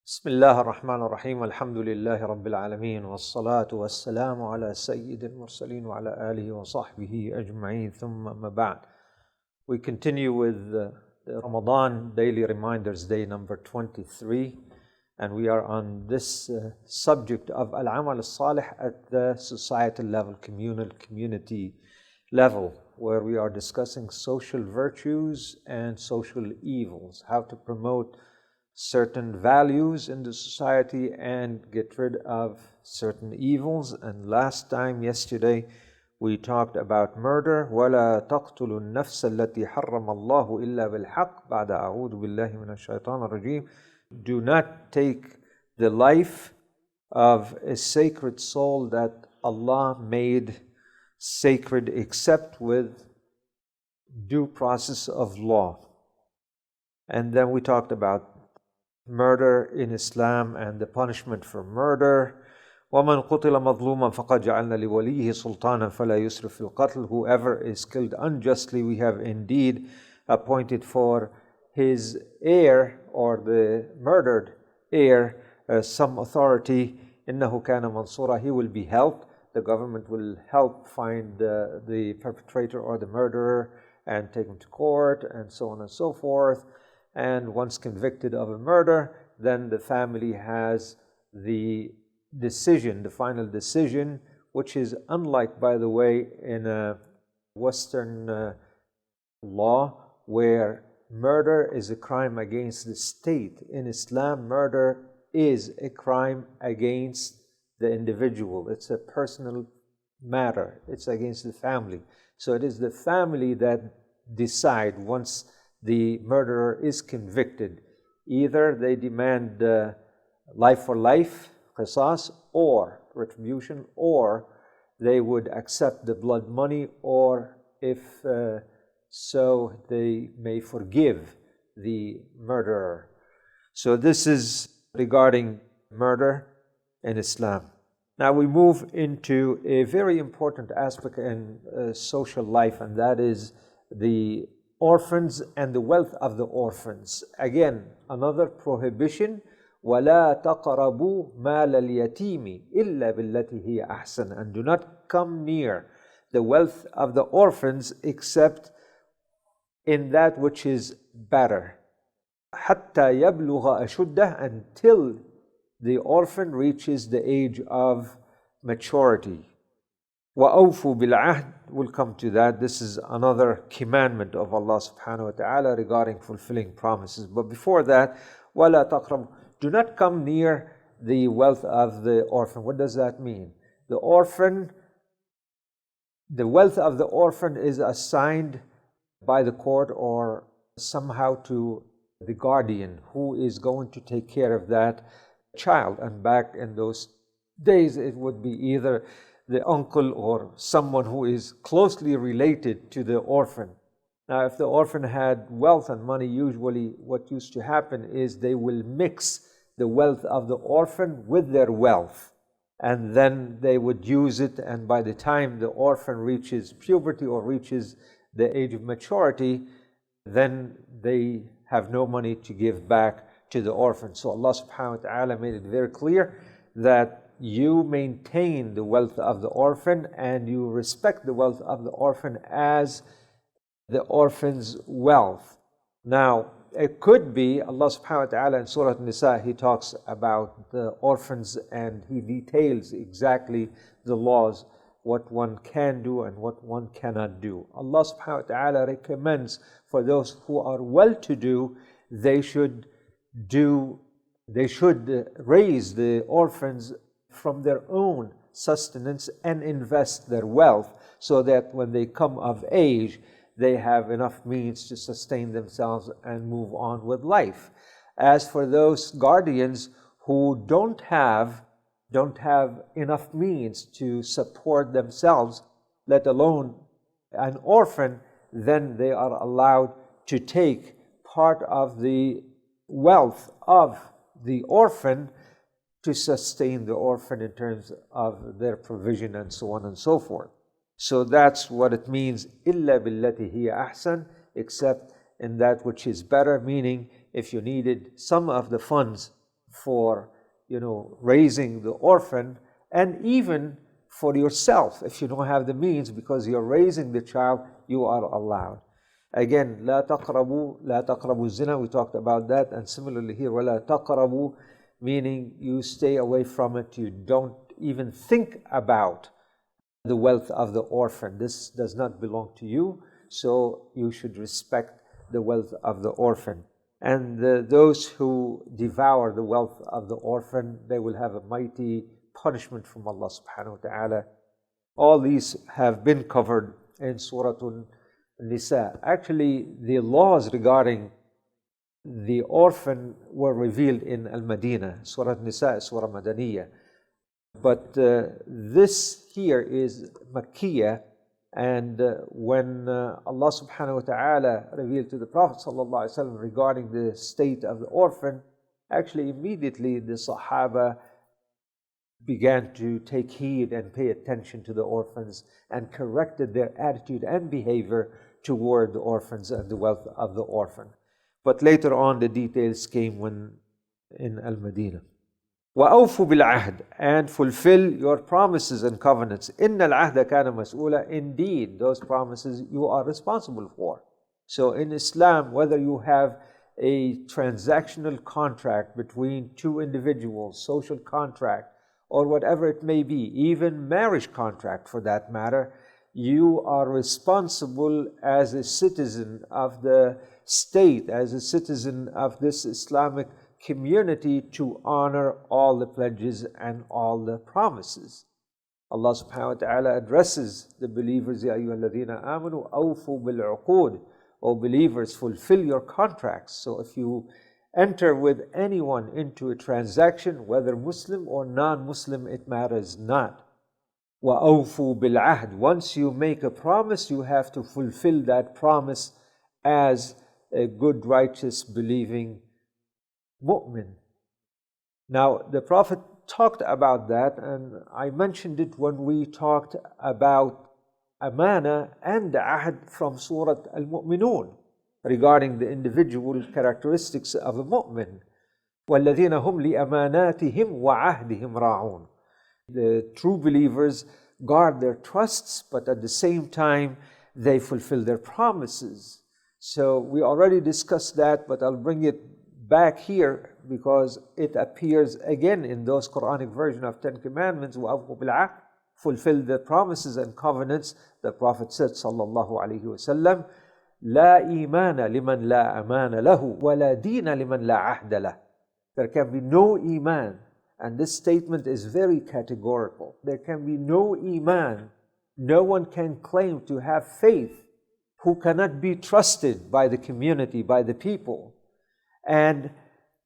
بسم الله الرحمن الرحيم الحمد لله رب العالمين والصلاة والسلام على سيد المرسلين وعلى آله وصحبه أجمعين ثم ما بعد. We continue with the Ramadan Daily Reminders Day number 23, and we are on this subject of Al-Amal Al-Salih at the societal level, community level, where we are discussing social virtues and social evils, how to promote certain values in the society and get rid of certain evils. And yesterday, we talked about murder. وَلَا تَقْتُلُوا النَّفْسَ الَّتِي حَرَّمَ اللَّهُ إِلَّا بِالْحَقِّ بَعْدَ أَعُوذُ بِاللَّهِ مِنَ الشَّيْطَانِ الرَّجِيمِ. Do not take the life of a sacred soul that Allah made sacred except with due process of law. And then we talked about murder in Islam and the punishment for murder. وَمَنْ قُتِلَ مَظْلُومًا فَقَدْ جَعَلْنَا لِوَلِيِّهِ سُلْطَانًا فَلَا يُسْرِفْ فِي الْقَتْلِ. Whoever is killed unjustly, we have indeed appointed for his heir or the murdered heir some authority. إِنَّهُ كَانَ مَنْصُورًا. He will be helped. The government will help find the perpetrator or the murderer and take him to court and so on and so forth. And once convicted of a murder, then the family has the decision, the final decision, which is unlike, by the way, in a Western law where murder is a crime against the state. In Islam, murder is a crime against the individual. It's a personal matter. It's against the family. So it is the family that decide once the murderer is convicted. Either they demand life for life, qisas, or retribution, or they would accept the blood money, or if so, they may forgive the murderer. So this is regarding murder in Islam. Now we move into a very important aspect in social life, and that is the orphans and the wealth of the orphans. Again, another prohibition. وَلَا تَقْرَبُوا مَالَ الْيَتِيمِ إِلَّا بِالَّتِي هِيَ أَحْسَنُ. And do not come near the wealth of the orphans except in that which is better. حَتَّى يَبْلُغَ أَشُدَّهُ. Until the orphan reaches the age of maturity. وَأَوْفُوا بِالْعَهْدِ. We'll come to that. This is another commandment of Allah subhanahu wa ta'ala regarding fulfilling promises. But before that, وَلَا تَقْرَبُوا. Do not come near the wealth of the orphan. What does that mean? The wealth of the orphan is assigned by the court or somehow to the guardian who is going to take care of that child. And back in those days, it would be either the uncle or someone who is closely related to the orphan. Now, if the orphan had wealth and money, usually what used to happen is they will mix the wealth of the orphan with their wealth, and then they would use it, and by the time the orphan reaches puberty or reaches the age of maturity, then they have no money to give back to the orphan. So Allah subhanahu wa ta'ala made it very clear that you maintain the wealth of the orphan and you respect the wealth of the orphan as the orphan's wealth. Now, it could be, Allah subhanahu wa ta'ala in Surah An-Nisa, He talks about the orphans and He details exactly the laws, what one can do and what one cannot do. Allah subhanahu wa ta'ala recommends for those who are well-to-do, they should raise the orphans from their own sustenance and invest their wealth so that when they come of age, they have enough means to sustain themselves and move on with life. As for those guardians who don't have enough means to support themselves, let alone an orphan, then they are allowed to take part of the wealth of the orphan to sustain the orphan in terms of their provision and so on and so forth. So that's what it means, إِلَّا بِالَّتِي هِيَ أَحْسَنُ, except in that which is better, meaning if you needed some of the funds for, raising the orphan, and even for yourself, if you don't have the means, because you're raising the child, you are allowed. Again, لا تقربوا الزنا, we talked about that, and similarly here, ولا تقربوا, meaning you stay away from it, you don't even think about the wealth of the orphan. This does not belong to you, so you should respect the wealth of the orphan. And those who devour the wealth of the orphan, they will have a mighty punishment from Allah subhanahu wa ta'ala. All these have been covered in Surah An-Nisa. Actually, the laws regarding the orphan were revealed in Al-Madinah. Surah An-Nisa is Surah Madaniyah. But this here is Makkiyah, and when Allah subhanahu wa ta'ala revealed to the Prophet sallallahu alaihi wasallam regarding the state of the orphan, actually immediately the Sahaba began to take heed and pay attention to the orphans and corrected their attitude and behavior toward the orphans and the wealth of the orphan. But later on the details came when in Al-Madinah. وَأَوْفُوا بِالْعَهْدِ, and fulfill your promises and covenants. إِنَّ الْعَهْدَ كَانَ مَسْئُولًا, indeed those promises you are responsible for. So in Islam, whether you have a transactional contract between two individuals, social contract, or whatever it may be, even marriage contract for that matter, you are responsible as a citizen of the state, as a citizen of this Islamic community, to honor all the pledges and all the promises. Allah subhanahu wa ta'ala addresses the believers, Ya ayyuha alladhina amanu awfu bil-uqud, O believers, fulfill your contracts. So if you enter with anyone into a transaction, whether Muslim or non-Muslim, it matters not. وَأَوْفُوا بِالْعَهْدِ, once you make a promise, you have to fulfill that promise as a good, righteous, believing mu'min. Now, the Prophet talked about that, and I mentioned it when we talked about amana and ahd from Surah Al-Mu'minun, regarding the individual characteristics of a mu'min. وَالَّذِينَ هُمْ لِأَمَانَاتِهِمْ وَعَهْدِهِمْ رَاعُونَ. The true believers guard their trusts, but at the same time, they fulfill their promises. So we already discussed that, but I'll bring it back here because it appears again in those Quranic version of 10 Commandments, وَأَوْفُوا بِالْعَهْدِ, fulfill the promises and covenants. The Prophet said, sallallahu alaihi wasallam, لا إيمان لمن لا أمان له ولا دين لمن لا عهد له. There can be no iman, and this statement is very categorical. There can be no iman. No one can claim to have faith who cannot be trusted by the community, by the people. And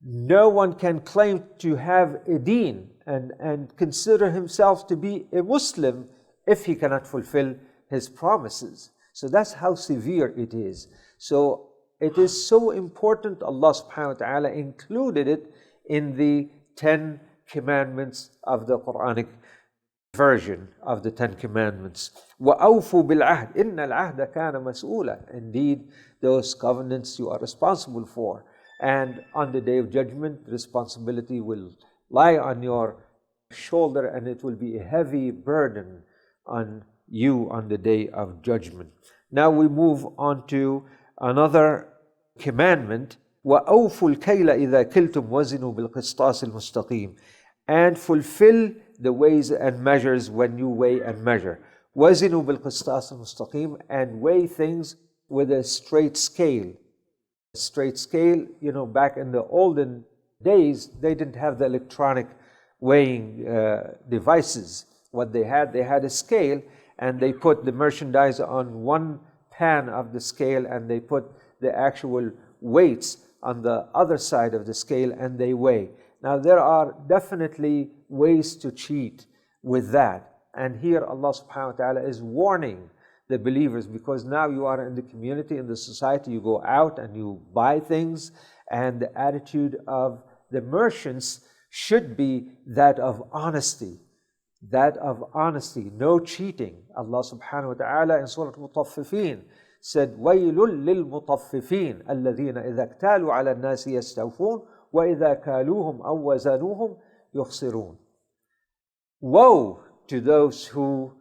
no one can claim to have a deen and consider himself to be a Muslim if he cannot fulfill his promises. So that's how severe it is. So it is so important, Allah subhanahu wa ta'ala included it in the 10 commandments of the Quranic version of the 10 commandments. وَأَوْفُوا بِالْعَهْدِ إِنَّ الْعَهْدَ كَانَ مَسْئُولًا. Indeed, those covenants you are responsible for. And on the Day of Judgment, responsibility will lie on your shoulder, and it will be a heavy burden on you on the Day of Judgment. Now we move on to another commandment. وَأَوْفُوا الْكَيْلَ إِذَا كِلْتُمْ وَزِنُوا بِالْقِسْطَاسِ الْمُسْتَقِيمِ. And fulfill the weighs and measures when you weigh and measure. وَزِنُوا بِالْقِسْطَاسِ الْمُسْتَقِيمِ, and weigh things with a straight scale. Straight scale, back in the olden days, they didn't have the electronic weighing devices. What they had a scale, and they put the merchandise on one pan of the scale, and they put the actual weights on the other side of the scale, and they weigh. Now, there are definitely ways to cheat with that. And here Allah subhanahu wa ta'ala is warning the believers, because now you are in the community, in the society, you go out and you buy things, and the attitude of the merchants should be that of honesty. That of honesty, no cheating. Allah subhanahu wa ta'ala in Surah Al-Mutaffifin said, وَيْلٌ لِلْمُطَفِّفِينَ الَّذِينَ إِذَا اكْتَالُوا عَلَى النَّاسِ يَسْتَوْفُونَ وَإِذَا كَالُوهُمْ أَوْ وَزَنُوهُمْ يُخْسِرُونَ. Woe to those who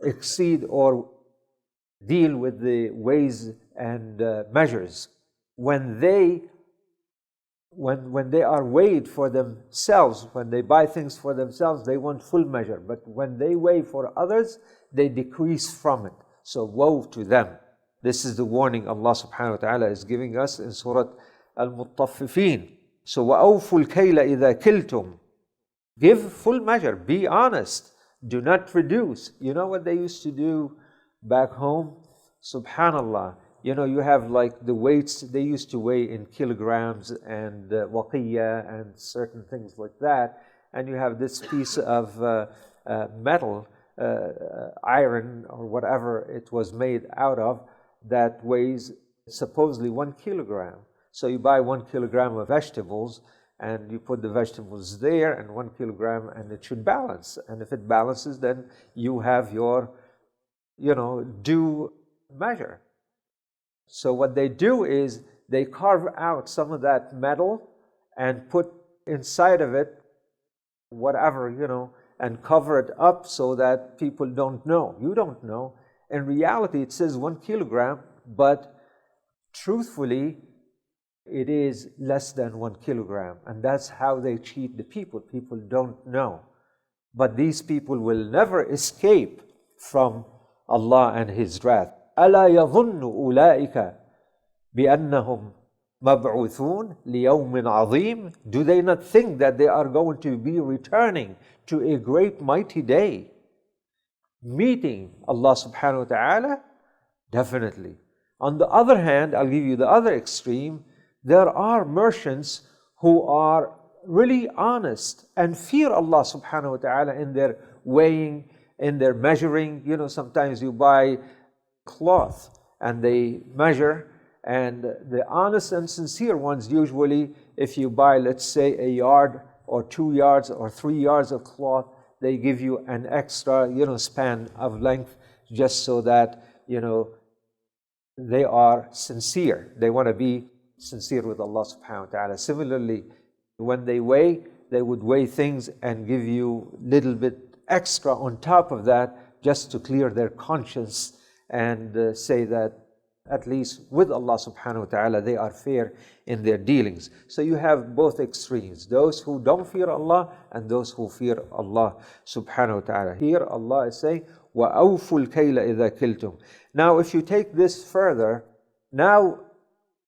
exceed or deal with the weighs and measures. When they are weighed for themselves, when they buy things for themselves, they want full measure. But when they weigh for others, they decrease from it. So woe to them. This is the warning Allah subhanahu wa ta'ala is giving us in Surah Al-Mutaffifin. So وَأَوْفُوا الْكَيْلَ إِذَا كِلْتُمْ. Give full measure, be honest, do not reduce. You know what they used to do back home? Subhanallah. You know, you have like the weights, they used to weigh in kilograms and waqiyya and certain things like that. And you have this piece of metal, iron or whatever it was made out of, that weighs supposedly 1 kilogram. So you buy 1 kilogram of vegetables and you put the vegetables there and 1 kilogram, and it should balance. And if it balances, then you have your, due measure. So what they do is they carve out some of that metal and put inside of it whatever, and cover it up so that people don't know. You don't know. In reality, it says 1 kilogram, but truthfully, it is less than 1 kilogram. And that's how they cheat the people. People don't know. But these people will never escape from Allah and His wrath. أَلَا يَظُنُّ أُولَٰئِكَ بِأَنَّهُمْ مَبْعُوثُونَ لِيَوْمٍ عَظِيمٍ. Do they not think that they are going to be returning to a great mighty day, meeting Allah subhanahu wa ta'ala? Definitely. On the other hand, I'll give you the other extreme. There are merchants who are really honest and fear Allah subhanahu wa ta'ala in their weighing, in their measuring. Sometimes you buy cloth and they measure, and the honest and sincere ones, usually if you buy, let's say, a yard or 2 yards or 3 yards of cloth, they give you an extra, span of length, just so that, they are sincere. They want to be sincere with Allah subhanahu wa ta'ala. Similarly, when they weigh, they would weigh things and give you a little bit extra on top of that, just to clear their conscience and say that at least with Allah subhanahu wa ta'ala they are fair in their dealings. So you have both extremes, those who don't fear Allah and those who fear Allah subhanahu wa ta'ala. Here Allah is saying, وَأَوْفُوا الْكَيْلَ إِذَا كِلْتُمْ. Now if you take this further,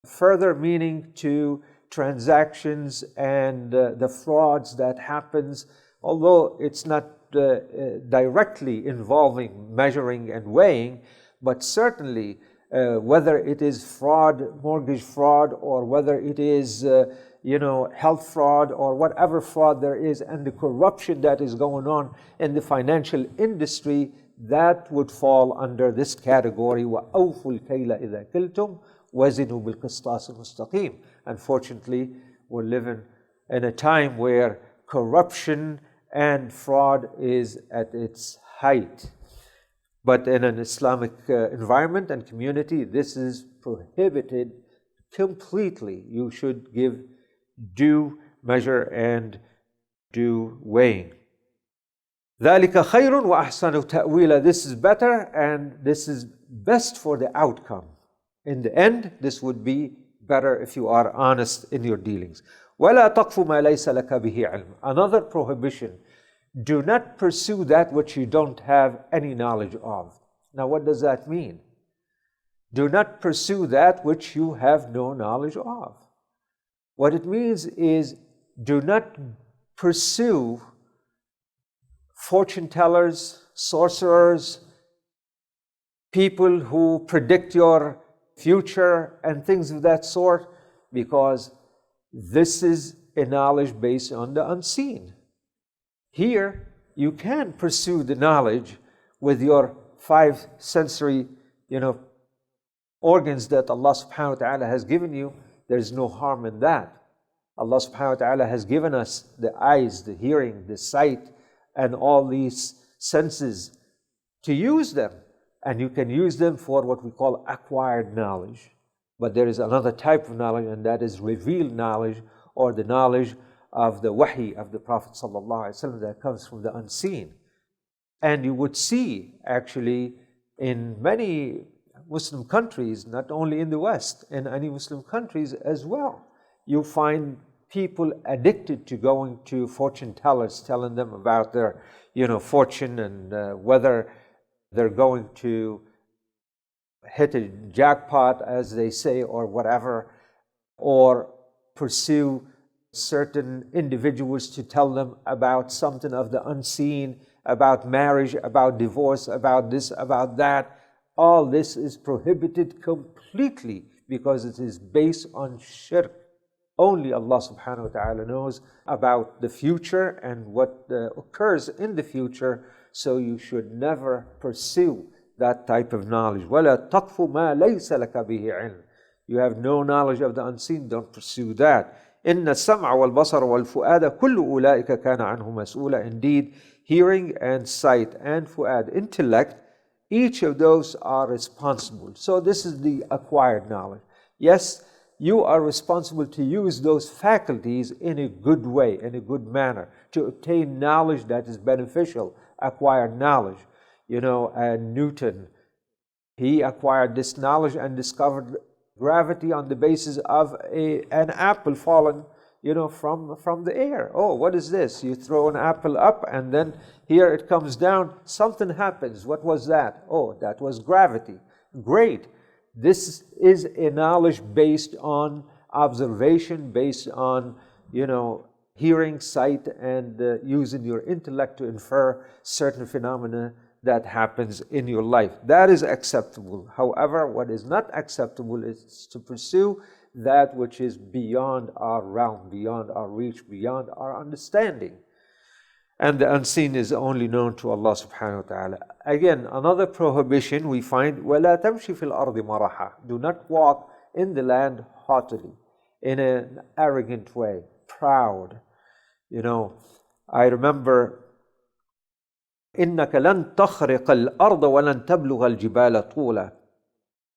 further meaning to transactions and the frauds that happens, although it's not directly involving measuring and weighing, but certainly whether it is fraud, mortgage fraud, or whether it is health fraud, or whatever fraud there is, and the corruption that is going on in the financial industry, that would fall under this category. وَأَوْفُوا الْكَيْلَ إِذَا كِلْتُمْ وَزِنُوا بِالْقِسْطَاسِ الْمُسْتَقِيمِ. Unfortunately, we're living in a time where corruption and fraud is at its height. But in an Islamic environment and community, this is prohibited completely. You should give due measure and due weighing. ذَلِكَ خَيْرٌ وَأَحْسَنُ تَأْوِيلًا. This is better and this is best for the outcome. In the end, this would be better if you are honest in your dealings. وَلَا تَقْفُ مَا لَيْسَ لَكَ بِهِ عِلْمٌ. Another prohibition. Do not pursue that which you don't have any knowledge of. Now what does that mean? Do not pursue that which you have no knowledge of. What it means is, do not pursue fortune tellers, sorcerers, people who predict your future and things of that sort, because this is a knowledge based on the unseen. Here, you can pursue the knowledge with your 5 sensory, organs that Allah subhanahu wa ta'ala has given you. There's no harm in that. Allah subhanahu wa ta'ala has given us the eyes, the hearing, the sight, and all these senses to use them. And you can use them for what we call acquired knowledge. But there is another type of knowledge, and that is revealed knowledge, or the knowledge of the wahi of the Prophet ﷺ that comes from the unseen. And you would see actually in many Muslim countries, not only in the West, in any Muslim countries as well, you find people addicted to going to fortune tellers, telling them about their, fortune and whether they're going to hit a jackpot, as they say, or whatever, or pursue certain individuals to tell them about something of the unseen, about marriage, about divorce, about this, about that. All this is prohibited completely because it is based on shirk. Only Allah subhanahu wa ta'ala knows about the future and what occurs in the future, so you should never pursue that type of knowledge. وَلَا تَقْفُ مَا لَيْسَ لَكَ بِهِ عِلْمٍ. You have no knowledge of the unseen, don't pursue that. إِنَّ السَّمْعَ وَالْبَصَرَ وَالْفُؤَادَ كُلُّ أُولَٰئِكَ كَانَ عَنْهُ مَسْئُولًا. Indeed, hearing and sight and fu'ad, intellect, each of those are responsible. So this is the acquired knowledge. Yes, you are responsible to use those faculties in a good way, in a good manner, to obtain knowledge that is beneficial, acquired knowledge. Newton, he acquired this knowledge and discovered gravity on the basis of an apple fallen, from the air. Oh, what is this? You throw an apple up and then here it comes down, something happens. What was that? Oh, that was gravity. Great. This is a knowledge based on observation, based on, hearing, sight, and using your intellect to infer certain phenomena that happens in your life. That is acceptable. However, what is not acceptable is to pursue that which is beyond our realm, beyond our reach, beyond our understanding. And the unseen is only known to Allah subhanahu wa ta'ala. Again, another prohibition we find, وَلَا تَمْشِ فِي الْأَرْضِ مَرَحًا. Do not walk in the land haughtily, in an arrogant way, proud. I remember, إِنَّكَ لَن تَخْرِقَ الْأَرْضَ وَلَن تَبْلُغَ الْجِبَالَ طُولًا.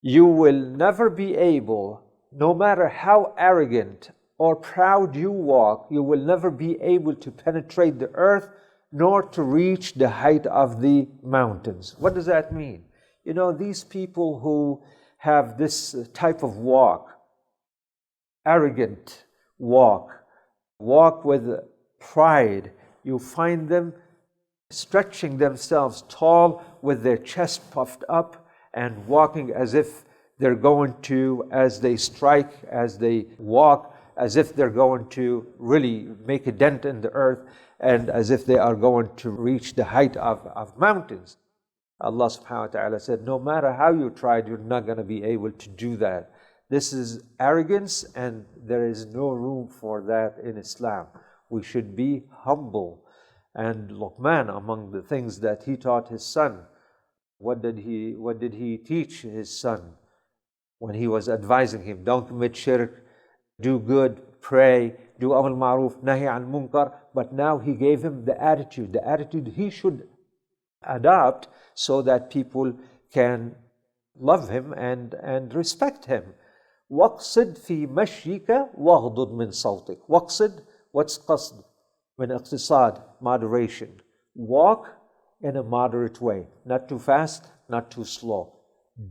You will never be able, no matter how arrogant or proud you walk, you will never be able to penetrate the earth nor to reach the height of the mountains. What does that mean? These people who have this type of walk, arrogant walk with pride, you find them stretching themselves tall with their chest puffed up and walking as if they're going to, as they strike, as they walk, as if they're going to really make a dent in the earth and as if they are going to reach the height of mountains. Allah subhanahu wa ta'ala said, no matter how you tried, you're not going to be able to do that. This is arrogance and there is no room for that in Islam. We should be humble. And Luqman, among the things that he taught his son, what did he teach his son when he was advising him? Don't commit shirk, do good, pray, do amal ma'ruf, nahi an munkar. But now he gave him the attitude he should adopt so that people can love him and respect him. وَقْصِدْ فِي مَشْيِكَ وَغْضُضْ مِنْ صَوْتِكَ. وَقْصِدْ, what's qasd? Min iqtisad, moderation. Walk in a moderate way, not too fast, not too slow.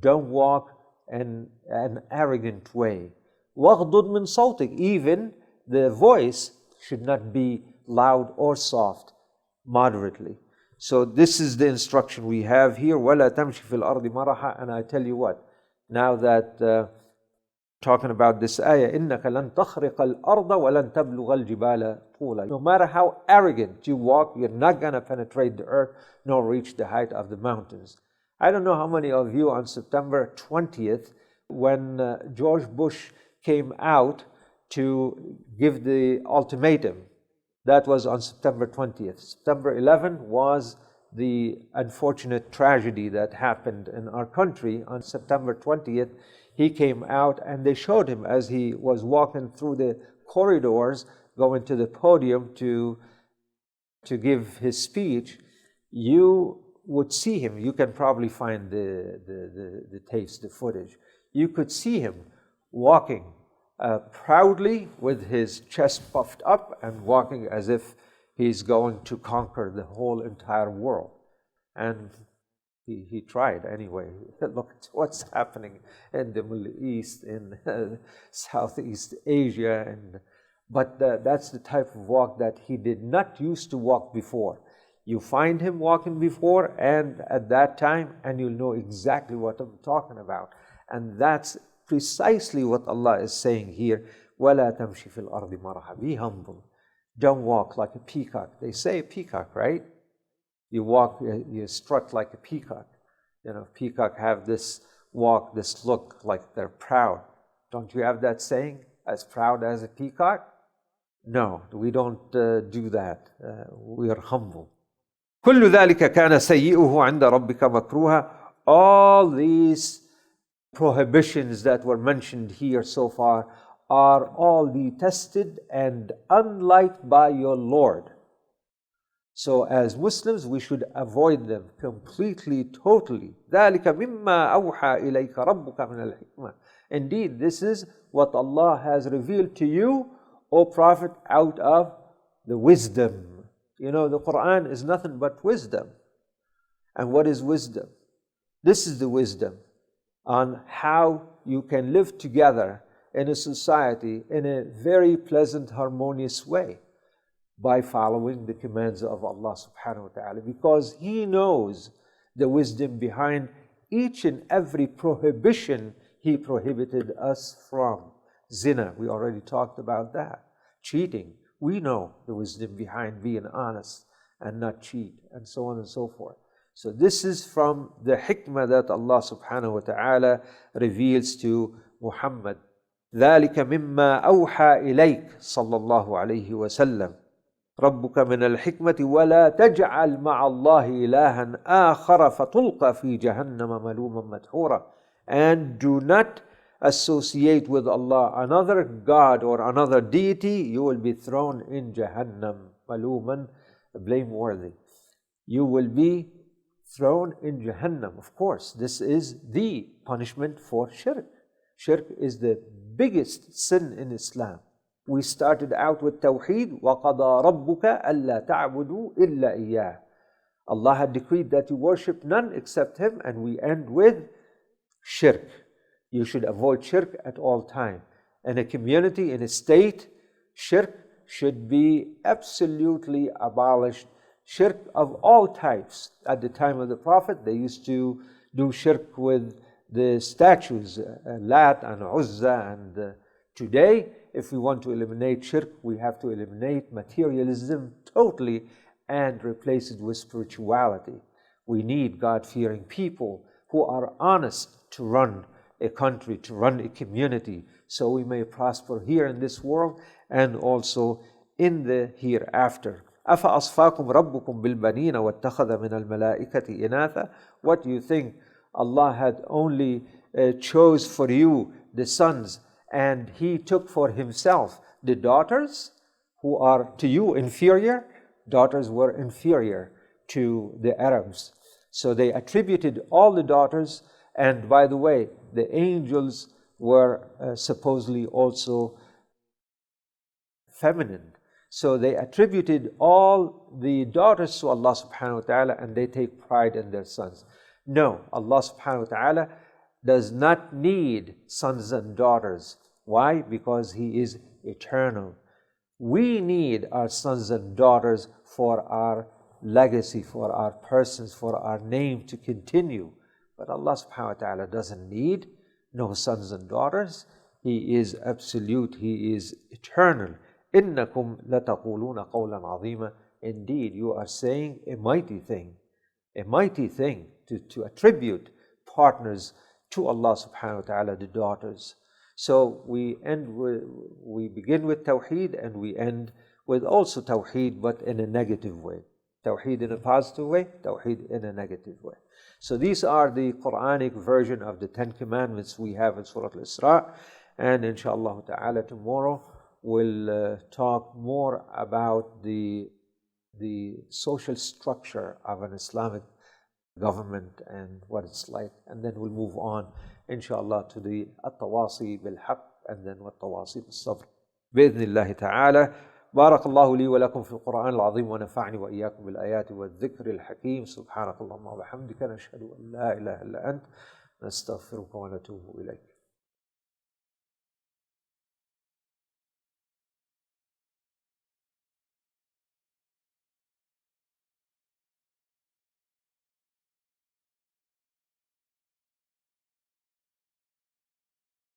Don't walk in an arrogant way. وَغْضُضْ مِنْ صَوْتِكَ. Even the voice should not be loud or soft, moderately. So this is the instruction we have here. وَلَا تَمْشِ فِي الْأَرْضِ مَرَحًا. And I tell you what, now that talking about this ayah, إِنَّكَ لَن تَخْرِقَ الْأَرْضَ وَلَن تَبْلُغَ الْجِبَالَ طُولًا. No matter how arrogant you walk, you're not going to penetrate the earth nor reach the height of the mountains. I don't know how many of you on September 20th, when George Bush came out to give the ultimatum, that was on September 20th. September 11 was the unfortunate tragedy that happened in our country. On September 20th, he came out and they showed him as he was walking through the corridors, going to the podium to give his speech. You would see him. You can probably find the tapes, the footage. You could see him walking proudly with his chest puffed up and walking as if he's going to conquer the whole entire world. And he tried anyway. Look at what's happening in the Middle East, in Southeast Asia. But that's the type of walk that he did not used to walk before. You find him walking before and at that time, and you'll know exactly what I'm talking about. And that's precisely what Allah is saying here. وَلَا تَمْشِ فِي الْأَرْضِ مَرَحًا. Be humble. Don't walk like a peacock. They say a peacock, right? You walk, you strut like a peacock. You know, peacock have this walk, this look like they're proud. Don't you have that saying? As proud as a peacock? No, we don't do that. We are humble. كل ذلك كان سيئه عند ربك مكروها. All these prohibitions that were mentioned here so far are all detested and unliked by your Lord. So as Muslims, we should avoid them completely, totally. ذَلِكَ مِمَّا أَوْحَى إِلَيْكَ رَبُّكَ مِنَ الْحِكْمَةِ. Indeed, this is what Allah has revealed to you, O Prophet, out of the wisdom. You know, the Qur'an is nothing but wisdom. And what is wisdom? This is the wisdom on how you can live together in a society in a very pleasant, harmonious way, by following the commands of Allah subhanahu wa ta'ala, because He knows the wisdom behind each and every prohibition He prohibited us from. Zina, we already talked about that. Cheating, we know the wisdom behind being honest and not cheat, and so on and so forth. So this is from the hikmah that Allah subhanahu wa ta'ala reveals to Muhammad. ذَلِكَ مِمَّا أَوْحَى إِلَيْكَ صلى الله عليه وسلم ربك من الحكمة ولا تجعل مع الله إلها آخر فتلقى في جهنم ملوما مدحورا. And do not associate with Allah another God or another deity, you will be thrown in Jahannam, maluman, blameworthy. You will be thrown in Jahannam. Of course, this is the punishment for shirk. Shirk is the biggest sin in Islam. We started out with Tawheed, وَقَضَى رَبُّكَ أَلَّا تَعْبُدُوا إِلَّا إِيَّاهُ. Allah had decreed that you worship none except Him, and we end with shirk. You should avoid shirk at all time. In a community, in a state, shirk should be absolutely abolished. Shirk of all types. At the time of the Prophet, they used to do shirk with the statues, Lat and Uzza, and today, if we want to eliminate shirk, we have to eliminate materialism totally and replace it with spirituality. We need God-fearing people who are honest to run a country, to run a community, so we may prosper here in this world and also in the hereafter. أَفَأَصْفَاكُمْ رَبُّكُمْ بِالْبَنِينَ وَاتَّخَذَ مِنَ الْمَلَائِكَةِ إِنَاثًا. What do you think? Allah had only chose for you the sons, and He took for Himself the daughters, who are to you inferior. Daughters were inferior to the Arabs. So they attributed all the daughters, and by the way, the angels were supposedly also feminine. So they attributed all the daughters to Allah subhanahu wa ta'ala, and they take pride in their sons. No, Allah subhanahu wa ta'ala does not need sons and daughters. Why? Because He is eternal. We need our sons and daughters for our legacy, for our persons, for our name to continue. But Allah subhanahu wa ta'ala doesn't need no sons and daughters. He is absolute. He is eternal. إِنَّكُمْ لَتَقُولُونَ قَوْلًا عَظِيمًا. Indeed, you are saying a mighty thing to attribute partners to Allah subhanahu wa ta'ala, the daughters. So we begin with Tawheed and we end with also Tawheed, but in a negative way. Tawheed in a positive way, Tawheed in a negative way. So these are the Quranic version of the 10 Commandments we have in Surah Al-Isra. And inshallah ta'ala tomorrow we'll talk more about the social structure of an Islamic government and what it's like. And then we'll move on inshallah to the At-Tawasi bil-Haqq and then والتواصي بالصبر بإذن الله تعالى. بارك الله لي ولكم في القرآن العظيم ونفعني وإياكم بالآيات والذكر الحكيم. سبحانك اللهم وبحمدك نشهد أن لا إله إلا أنت نستغفرك ونتوب إليك.